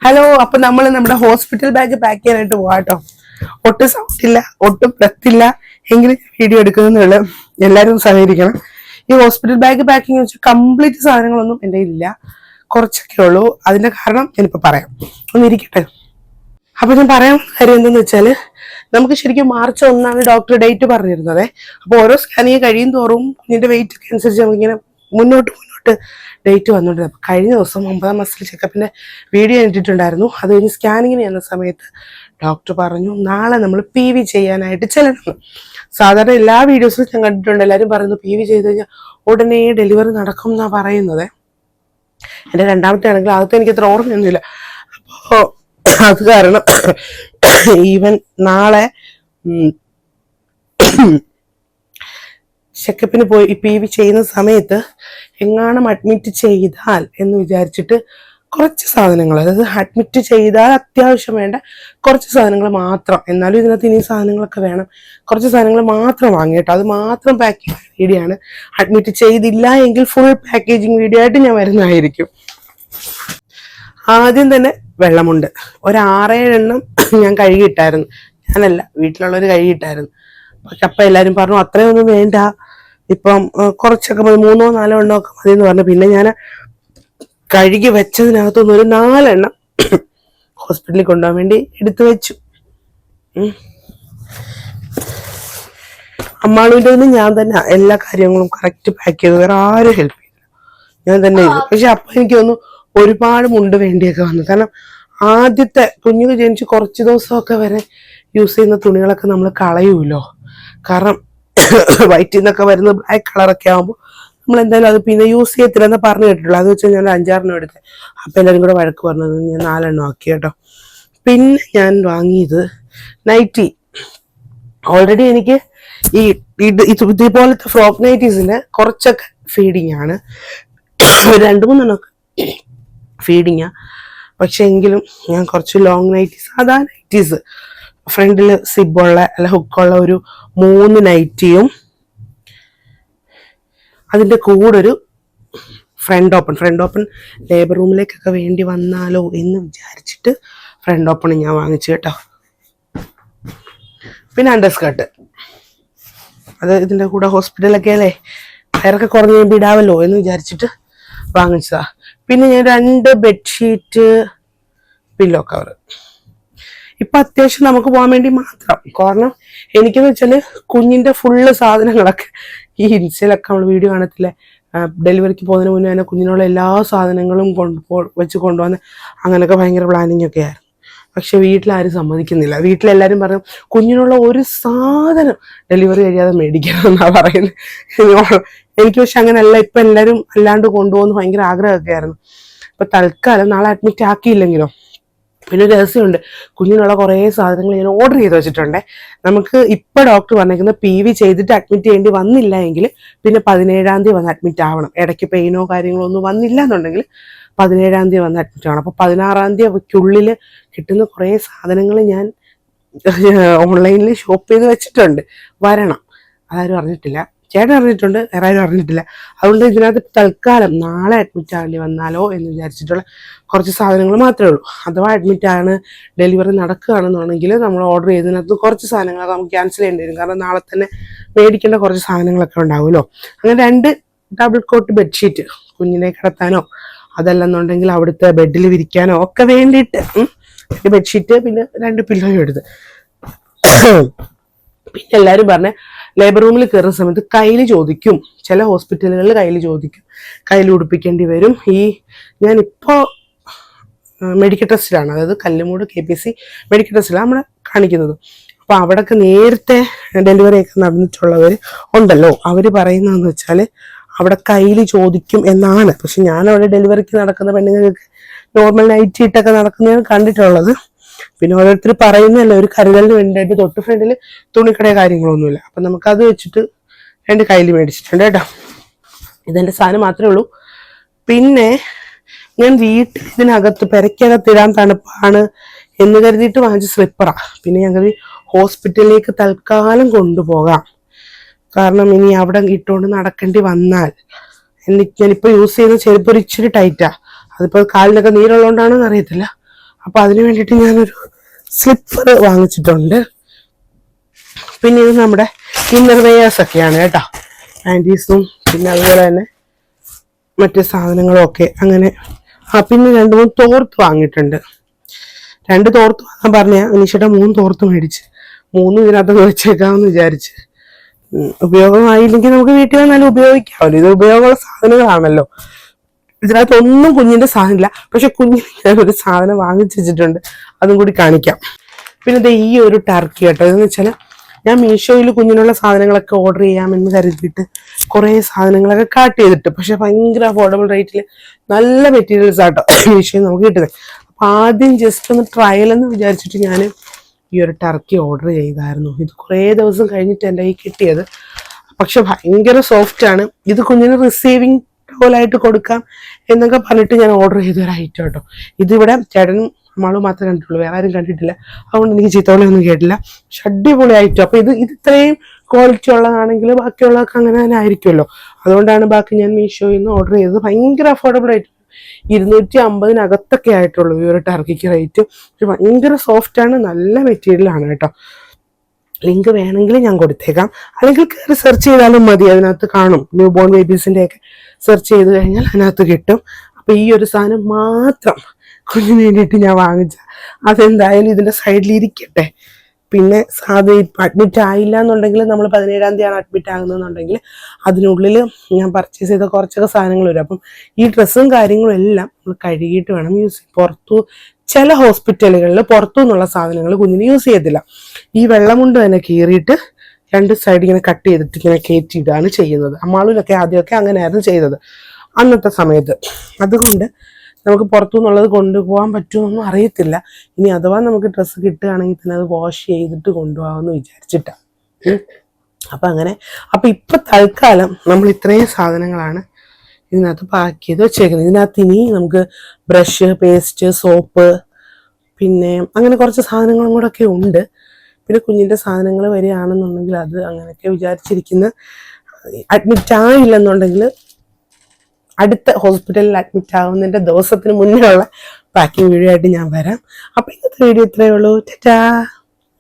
Hello, അപ്പൊ നമ്മൾ നമ്മുടെ ഹോസ്പിറ്റൽ ബാഗ് പാക്ക് ചെയ്യാനായിട്ട് പോവാട്ടോ. ഒട്ടും സൗണ്ട് ഇല്ല, ഒട്ടും ബ്രത്തില്ല, എങ്കിലും വീഡിയോ എടുക്കുന്നുള്ളു. എല്ലാവരും സഹകരിക്കണം. ഈ ഹോസ്പിറ്റൽ ബാഗ് പാക്കിങ് വെച്ചാൽ കംപ്ലീറ്റ് സാധനങ്ങളൊന്നും എൻ്റെ ഇല്ല, കുറച്ചൊക്കെ ഉള്ളൂ. അതിന്റെ കാരണം ഞാനിപ്പോ പറയാം, ഒന്നിരിക്കട്ടെ. അപ്പൊ ഞാൻ പറയാൻ കാര്യം എന്തെന്ന് വെച്ചാല്, നമുക്ക് ശരിക്കും March 1 ഡോക്ടർ ഡേറ്റ് പറഞ്ഞിരുന്നത്. അപ്പൊ ഓരോ സ്കാനിങ് കഴിയും തോറും കുഞ്ഞിന്റെ വെയിറ്റ് ഒക്കെ അനുസരിച്ച് നമുക്കിങ്ങനെ മുന്നോട്ട് ഡേറ്റ് വന്നിട്ടുണ്ട്. അപ്പൊ കഴിഞ്ഞ ദിവസം 9ാം മാസത്തിൽ ചെക്കപ്പിന്റെ വീഡിയോ ഇട്ടിട്ടുണ്ടായിരുന്നു. അത് കഴിഞ്ഞ് സ്കാനിങ്ങിന് ചെന്ന സമയത്ത് ഡോക്ടർ പറഞ്ഞു നാളെ നമ്മൾ PV ചെയ്യാനായിട്ട് ചെല്ലണം. സാധാരണ എല്ലാ വീഡിയോസിലും ഞാൻ കണ്ടിട്ടുണ്ട്, എല്ലാവരും പറയുന്നു PV ചെയ്ത് കഴിഞ്ഞാൽ ഉടനെ ഡെലിവറി നടക്കും എന്നാ പറയുന്നത്. എൻ്റെ രണ്ടാമത്തെ ആണെങ്കിൽ ആദ്യത്തെ എനിക്ക് അത്ര ഓർമ്മയൊന്നുമില്ല. അപ്പോൾ അത് കാരണം ഈവൻ നാളെ ചെക്കപ്പിന് പോയി PV ചെയ്യുന്ന സമയത്ത് എങ്ങാനും അഡ്മിറ്റ് ചെയ്താൽ എന്ന് വിചാരിച്ചിട്ട് കുറച്ച് സാധനങ്ങൾ, അതായത് അഡ്മിറ്റ് ചെയ്താൽ അത്യാവശ്യം വേണ്ട കുറച്ച് സാധനങ്ങൾ മാത്രം, എന്നാലും ഇതിനകത്ത് ഇനി സാധനങ്ങളൊക്കെ വേണം, കുറച്ച് സാധനങ്ങൾ മാത്രം വാങ്ങിയിട്ട് അത് മാത്രം പാക്ക് ചെയ്യുന്ന വീഡിയോ ആണ്. അഡ്മിറ്റ് ചെയ്തില്ല എങ്കിൽ ഫുൾ പാക്കേജിങ് വീഡിയോ ആയിട്ട് ഞാൻ വരുന്നതായിരിക്കും. ആദ്യം തന്നെ വെള്ളമുണ്ട് ഒരു 6-7 എണ്ണം ഞാൻ കഴുകിയിട്ടായിരുന്നു. ഞാനല്ല, വീട്ടിലുള്ളവർ കഴുകിയിട്ടായിരുന്നു. പക്ഷെ അപ്പം എല്ലാവരും പറഞ്ഞു അത്രയൊന്നും വേണ്ട, ഇപ്പം കുറച്ചൊക്കെ മതി, 3-4 എണ്ണമൊക്കെ മതി എന്ന് പറഞ്ഞു. പിന്നെ ഞാൻ കഴുകി വെച്ചതിനകത്തുനിന്ന് ഒരു 4 എണ്ണം ഹോസ്പിറ്റലിൽ കൊണ്ടുപോകാൻ വേണ്ടി എടുത്തു വെച്ചു. അമ്മാളുവിൻ്റെ ഞാൻ തന്നെ എല്ലാ കാര്യങ്ങളും കറക്റ്റ് പാക്ക് ചെയ്തു, വേറെ ആരും ഹെൽപ്പ് ചെയ്തില്ല, ഞാൻ തന്നെ ചെയ്തു. പക്ഷെ അപ്പം എനിക്ക് തോന്നുന്നു ഒരുപാട് മുണ്ട് വേണ്ടിയൊക്കെ വന്നു. കാരണം ആദ്യത്തെ കുഞ്ഞുങ്ങൾ ജനിച്ച് കുറച്ച് ദിവസമൊക്കെ വരെ യൂസ് ചെയ്യുന്ന തുണികളൊക്കെ നമ്മൾ കളയൂല്ലോ. കാരണം വയറ്റിൽ നിന്നൊക്കെ വരുന്ന ബ്ലാക്ക് കളറൊക്കെ ആകുമ്പോൾ നമ്മൾ എന്തായാലും അത് പിന്നെ യൂസ് ചെയ്യത്തില്ലെന്ന് പറഞ്ഞു കേട്ടിട്ടുള്ളൂ. അത് വെച്ചാൽ ഞാൻ 5-6 എടുത്തത്. അപ്പം എല്ലാവരും കൂടെ വഴക്ക് പറഞ്ഞത് ഞാൻ 4 എണ്ണം ആക്കി കേട്ടോ. പിന്നെ ഞാൻ വാങ്ങിയത് നൈറ്റി. ഓൾറെഡി എനിക്ക് ഈ ഇതുപോലത്തെ ഫ്രോക്ക് നൈറ്റീസിന് കുറച്ചൊക്കെ ഫീഡിങ് ആണ്, 2-3 എണ്ണമൊക്കെ ഫീഡിങ്ങാ. പക്ഷെ എങ്കിലും ഞാൻ കുറച്ച് ലോങ് നൈറ്റീസ്, സാധാ നൈറ്റീസ്, ഫ്രണ്ടിൽ സിബുള്ള അല്ല ഹുക്കുള്ള ഒരു 3 നൈറ്റിയും അതിൻ്റെ കൂടെ ഒരു ഫ്രണ്ട് ഓപ്പൺ ലേബർ റൂമിലേക്കൊക്കെ വേണ്ടി വന്നാലോ എന്ന് വിചാരിച്ചിട്ട് ഫ്രണ്ട് ഓപ്പൺ ഞാൻ വാങ്ങിച്ചു കേട്ടോ. പിന്നെ അണ്ടർ സ്കേർട്ട്, അത് ഇതിൻ്റെ കൂടെ ഹോസ്പിറ്റലൊക്കെ അല്ലേ വയറൊക്കെ കുറഞ്ഞ് കഴിയുമ്പോൾ ഇടാവല്ലോ എന്ന് വിചാരിച്ചിട്ട് വാങ്ങിച്ചതാ. പിന്നെ ഞാൻ 2 ബെഡ്ഷീറ്റ്, പില്ലോ കവർ. ഇപ്പൊ അത്യാവശ്യം നമുക്ക് പോകാൻ വേണ്ടി മാത്രം. കാരണം എനിക്കെന്ന് വെച്ചാല് കുഞ്ഞിന്റെ ഫുള്ള് സാധനങ്ങളൊക്കെ ഈ ഇൻസ്റ്റയിലൊക്കെ നമ്മൾ വീഡിയോ കാണത്തില്ലേ, ഡെലിവറിക്ക് പോകുന്നതിന് മുന്നേ തന്നെ കുഞ്ഞിനുള്ള എല്ലാ സാധനങ്ങളും വെച്ച് കൊണ്ടുവന്ന് അങ്ങനെയൊക്കെ ഭയങ്കര പ്ലാനിങ് ഒക്കെ ആയിരുന്നു. പക്ഷെ വീട്ടിലാരും സമ്മതിക്കുന്നില്ല. വീട്ടിലെല്ലാവരും പറയും കുഞ്ഞിനുള്ള ഒരു സാധനം ഡെലിവറി കഴിയാതെ മേടിക്കണം എന്നാ പറയുന്നത്. എനിക്ക് പക്ഷെ അങ്ങനെയല്ല, ഇപ്പൊ എല്ലാവരും അല്ലാണ്ട് കൊണ്ടുപോകുന്ന ഭയങ്കര ആഗ്രഹമൊക്കെ ആയിരുന്നു. അപ്പൊ തൽക്കാലം നാളെ അഡ്മിറ്റ് ആക്കിയില്ലെങ്കിലോ. പിന്നെ ഒരു രഹസ്യമുണ്ട്, കുഞ്ഞിനുള്ള കുറേ സാധനങ്ങൾ ഞാൻ ഓർഡർ ചെയ്ത് വെച്ചിട്ടുണ്ട്. നമുക്ക് ഇപ്പൊ ഡോക്ടർ പറഞ്ഞേക്കുന്നത് PV ചെയ്തിട്ട് അഡ്മിറ്റ് ചെയ്യേണ്ടി വന്നില്ല എങ്കിൽ പിന്നെ 17-ാം തീയതി വന്ന് അഡ്മിറ്റ് ആവണം. ഇടയ്ക്ക് പെയിനോ കാര്യങ്ങളോ ഒന്നും വന്നില്ല എന്നുണ്ടെങ്കിൽ 17-ാം തീയതി വന്ന് അഡ്മിറ്റ് ആവണം. അപ്പൊ 16-ാം തീയതിക്കുള്ളിൽ കിട്ടുന്ന കുറേ സാധനങ്ങൾ ഞാൻ ഓൺലൈനിൽ ഷോപ്പ് ചെയ്ത് വെച്ചിട്ടുണ്ട്, വരണം. അതാരും അറിഞ്ഞിട്ടില്ല, ചേട്ടൻ അറിഞ്ഞിട്ടുണ്ട്, വേറെ ആരും അറിഞ്ഞിട്ടില്ല. അതുകൊണ്ട് ഇതിനകത്ത് തൽക്കാലം നാളെ അഡ്മിറ്റ് ആകേണ്ടി വന്നാലോ എന്ന് വിചാരിച്ചിട്ടുള്ള കുറച്ച് സാധനങ്ങൾ മാത്രമേ ഉള്ളൂ. അഥവാ അഡ്മിറ്റ് ആണ് ഡെലിവറി നടക്കുകയാണെന്നുണ്ടെങ്കിൽ നമ്മൾ ഓർഡർ ചെയ്തതിനകത്ത് കുറച്ച് സാധനങ്ങളൊക്കെ നമുക്ക് ക്യാൻസൽ ചെയ്യേണ്ടി വരും. കാരണം നാളെ തന്നെ മേടിക്കേണ്ട കുറച്ച് സാധനങ്ങളൊക്കെ ഉണ്ടാവുമല്ലോ. അങ്ങനെ 2 ഡബിൾ കോട്ട് ബെഡ്ഷീറ്റ് കുഞ്ഞിനെ കിടത്താനോ അതല്ലെന്നുണ്ടെങ്കിൽ അവിടുത്തെ ബെഡിൽ വിരിക്കാനോ ഒക്കെ വേണ്ടിയിട്ട് ബെഡ്ഷീറ്റ്, പിന്നെ 2 പില്ലോയും എടുത്ത്. പിന്നെ എല്ലാവരും പറഞ്ഞ ലേബർ റൂമിൽ കയറുന്ന സമയത്ത് കയ്യിൽ ചോദിക്കും, ചില ഹോസ്പിറ്റലുകളിൽ കയ്യിൽ ചോദിക്കും, കയ്യിൽ ഉടുപ്പിക്കേണ്ടി വരും. ഞാനിപ്പോൾ മെഡിക്കൽ ടെസ്റ്റിലാണ്, അതായത് കല്ലുമൂട് KPC മെഡിക്കൽ ടെസ്റ്റിലാണ് നമ്മൾ കാണിക്കുന്നത്. അപ്പോൾ അവിടെയൊക്കെ നേരത്തെ ഡെലിവറി ഒക്കെ നടന്നിട്ടുള്ളവർ ഉണ്ടല്ലോ, അവർ പറയുന്നതെന്ന് വെച്ചാൽ അവിടെ കയ്യിൽ ചോദിക്കും എന്നാണ്. പക്ഷെ ഞാനവിടെ ഡെലിവറിക്ക് നടക്കുന്ന പെണ്ണുങ്ങൾക്ക് നോർമൽ നൈറ്റ് ഇട്ടൊക്കെ നടക്കുന്നതാണ് കണ്ടിട്ടുള്ളത്. പിന്നെ ഓരോരുത്തർ പറയുന്നതല്ല, ഒരു കരുതലിന് വേണ്ടിയിട്ട് തൊട്ട് ഫ്രണ്ടിൽ തുണിക്കടയോ കാര്യങ്ങളൊന്നുമില്ല. അപ്പം നമുക്കത് വെച്ചിട്ട് 2 കയ്യിൽ മേടിച്ചിട്ടുണ്ട് കേട്ടോ. ഇതെൻ്റെ സാധനം മാത്രമേ ഉള്ളൂ. പിന്നെ ഞാൻ വീട്ടിൽ ഇതിനകത്ത് പെരയ്ക്കകത്തിടാൻ തണുപ്പാണ് എന്ന് കരുതിയിട്ട് വാങ്ങിച്ച സ്ലിപ്പറാണ്. പിന്നെ ഞാൻ കരുതി ഹോസ്പിറ്റലിലേക്ക് തൽക്കാലം കൊണ്ടുപോകാം, കാരണം ഇനി അവിടെ ഇട്ടുകൊണ്ട് നടക്കേണ്ടി വന്നാൽ. ഞാനിപ്പോൾ യൂസ് ചെയ്യുന്ന ചെരുപ്പ് ഒരു ഇച്ചിരി ടൈറ്റാ, അതിപ്പോൾ കാലിനൊക്കെ നീരുള്ളതുകൊണ്ടാണെന്ന് അറിയത്തില്ല. അപ്പോൾ അതിന് വേണ്ടിയിട്ട് ഞാനൊരു സ്ലിപ്പർ വാങ്ങിച്ചിട്ടുണ്ട്. പിന്നെ ഇത് നമ്മുടെ ഇന്നർ വെയേഴ്സ് ഒക്കെയാണ് കേട്ടോ, പാൻറ്റീസും പിന്നെ അതുപോലെ തന്നെ മറ്റു സാധനങ്ങളും ഒക്കെ അങ്ങനെ. പിന്നെ 2-3 തോർത്ത് വാങ്ങിയിട്ടുണ്ട്. 2 തോർത്ത് വാങ്ങാൻ പറഞ്ഞ അനീഷയുടെ 3 തോർത്ത് മേടിച്ച് 3 ഇതിനകത്ത് വെച്ചേക്കാമെന്ന് വിചാരിച്ച്. ഉപയോഗമായില്ലെങ്കിൽ നമുക്ക് വീട്ടിൽ വന്നാലും ഉപയോഗിക്കാമല്ലോ. ഇത് ഉപയോഗമുള്ള സാധനങ്ങളാണല്ലോ. ഇതിനകത്ത് ഒന്നും കുഞ്ഞിന്റെ സാധനമില്ല, പക്ഷെ കുഞ്ഞിന് ഞാനൊരു സാധനം വാങ്ങിച്ചു വെച്ചിട്ടുണ്ട്, അതും കൂടി കാണിക്കാം. പിന്നെ ഇത് ഈ ഒരു ടർക്കി കേട്ടോ. ഇതെന്ന് വെച്ചാൽ ഞാൻ മീഷോയിൽ കുഞ്ഞിനുള്ള സാധനങ്ങളൊക്കെ ഓർഡർ ചെയ്യാമെന്ന് കരുതിയിട്ട് കുറേ സാധനങ്ങളൊക്കെ കാട്ട് ചെയ്തിട്ട്, പക്ഷെ ഭയങ്കര അഫോർഡബിൾ റേറ്റിൽ നല്ല മെറ്റീരിയൽസ് ആട്ടോ മീഷോയിൽ നമുക്ക് കിട്ടുന്നത്. അപ്പം ആദ്യം ജസ്റ്റ് ഒന്ന് ട്രയൽ എന്ന് വിചാരിച്ചിട്ട് ഞാൻ ഈ ഒരു ടർക്കി ഓർഡർ ചെയ്തായിരുന്നു. ഇത് കുറേ ദിവസം കഴിഞ്ഞിട്ട് എൻ്റെ കയ്യിൽ കിട്ടിയത്, പക്ഷെ ഭയങ്കര സോഫ്റ്റാണ്. ഇത് കുഞ്ഞിന് റിസീവിങ് ടോലായിട്ട് കൊടുക്കാം എന്നൊക്കെ പറഞ്ഞിട്ട് ഞാൻ ഓർഡർ ചെയ്ത ഒരു ഐറ്റം കേട്ടോ. ഇതിവിടെ ചേട്ടനും നമ്മളും മാത്രമേ കണ്ടിട്ടുള്ളൂ, വേറെ ആരും കണ്ടിട്ടില്ല. അതുകൊണ്ട് എനിക്ക് ചീത്തവളയൊന്നും കേട്ടില്ല. പക്ഷെ അടിപൊളി ഐറ്റം. അപ്പോൾ ഇത് ഇത്രയും ക്വാളിറ്റി ഉള്ളതാണെങ്കിൽ ബാക്കിയുള്ളതൊക്കെ അങ്ങനെ തന്നെ ആയിരിക്കുമല്ലോ. അതുകൊണ്ടാണ് ബാക്കി ഞാൻ മീഷോയിൽ നിന്ന് ഓർഡർ ചെയ്തത്. ഭയങ്കര അഫോർഡബിൾ ആയിട്ട് 250-അകത്തൊക്കെ ആയിട്ടുള്ളൂ ഈ ഒരു ടർക്കിക്ക് റേറ്റ്. പക്ഷെ ഭയങ്കര സോഫ്റ്റാണ്, നല്ല മെറ്റീരിയലാണ് കേട്ടോ. ലിങ്ക് വേണമെങ്കിൽ ഞാൻ കൊടുത്തേക്കാം, അല്ലെങ്കിൽ കയറി സെർച്ച് ചെയ്താലും മതി, അതിനകത്ത് കാണും. ന്യൂ ബോൺ ബേബീസിൻ്റെ ഒക്കെ സെർച്ച് ചെയ്ത് കഴിഞ്ഞാൽ അതിനകത്ത് കിട്ടും. അപ്പോൾ ഈ ഒരു സാധനം മാത്രം കുഞ്ഞിന് വേണ്ടിയിട്ട് ഞാൻ വാങ്ങിച്ച, അതെന്തായാലും ഇതിൻ്റെ സൈഡിൽ ഇരിക്കട്ടെ. പിന്നെ അഡ്മിറ്റ് ആയില്ല എന്നുണ്ടെങ്കിൽ, നമ്മൾ 17-ാം തീയതിയാണ് അഡ്മിറ്റ് ആകുന്നതെന്നുണ്ടെങ്കിൽ അതിനുള്ളിൽ ഞാൻ പർച്ചേസ് ചെയ്ത കുറച്ചൊക്കെ സാധനങ്ങൾ വരും. അപ്പം ഈ ഡ്രസ്സും കാര്യങ്ങളും എല്ലാം നമ്മൾ കഴുകിയിട്ട് വേണം യൂസ് ചെയ്യാൻ. ചില ഹോസ്പിറ്റലുകളിൽ പുറത്തു നിന്നുള്ള സാധനങ്ങൾ കുഞ്ഞിന് യൂസ് ചെയ്യത്തില്ല. ഈ വെള്ളമുണ്ട് തന്നെ കീറിയിട്ട് 2 സൈഡ് ഇങ്ങനെ കട്ട് ചെയ്തിട്ട് ഇങ്ങനെ കയറ്റിയിട്ടാണ് ചെയ്യുന്നത്. അമ്മാളൂരൊക്കെ ആദ്യമൊക്കെ അങ്ങനെയായിരുന്നു ചെയ്തത് അന്നത്തെ സമയത്ത്. അതുകൊണ്ട് നമുക്ക് പുറത്തുനിന്നുള്ളത് കൊണ്ടുപോകാൻ പറ്റുമെന്നൊന്നും അറിയത്തില്ല. ഇനി അഥവാ നമുക്ക് ഡ്രസ്സ് കിട്ടുകയാണെങ്കിൽ തന്നെ അത് വാഷ് ചെയ്തിട്ട് കൊണ്ടുപോകാമെന്ന് വിചാരിച്ചിട്ടാണ്. അപ്പം ഇപ്പം തൽക്കാലം നമ്മൾ ഇത്രയും സാധനങ്ങളാണ് ഇതിനകത്ത് പാക്ക് ചെയ്ത് വെച്ചേക്കുന്നത്. ഇതിനകത്ത് ഇനി നമുക്ക് ബ്രഷ്, പേസ്റ്റ്, സോപ്പ്, പിന്നെ അങ്ങനെ കുറച്ച് സാധനങ്ങളും കൂടെ ഒക്കെ ഉണ്ട്. പിന്നെ കുഞ്ഞിൻ്റെ സാധനങ്ങൾ വരികയാണെന്നുണ്ടെങ്കിൽ അത് അങ്ങനെയൊക്കെ വിചാരിച്ചിരിക്കുന്ന. അഡ്മിറ്റ് ആയില്ലെന്നുണ്ടെങ്കിൽ അടുത്ത ഹോസ്പിറ്റലിൽ അഡ്മിറ്റ് ആവുന്നതിൻ്റെ ദിവസത്തിന് മുന്നേ ഉള്ള പാക്കിംഗ് വീഡിയോ ആയിട്ട് ഞാൻ വരാം. അപ്പോൾ ഇന്നത്തെ വീഡിയോ ഇത്രയേ ഉള്ളൂ. ടാറ്റാ.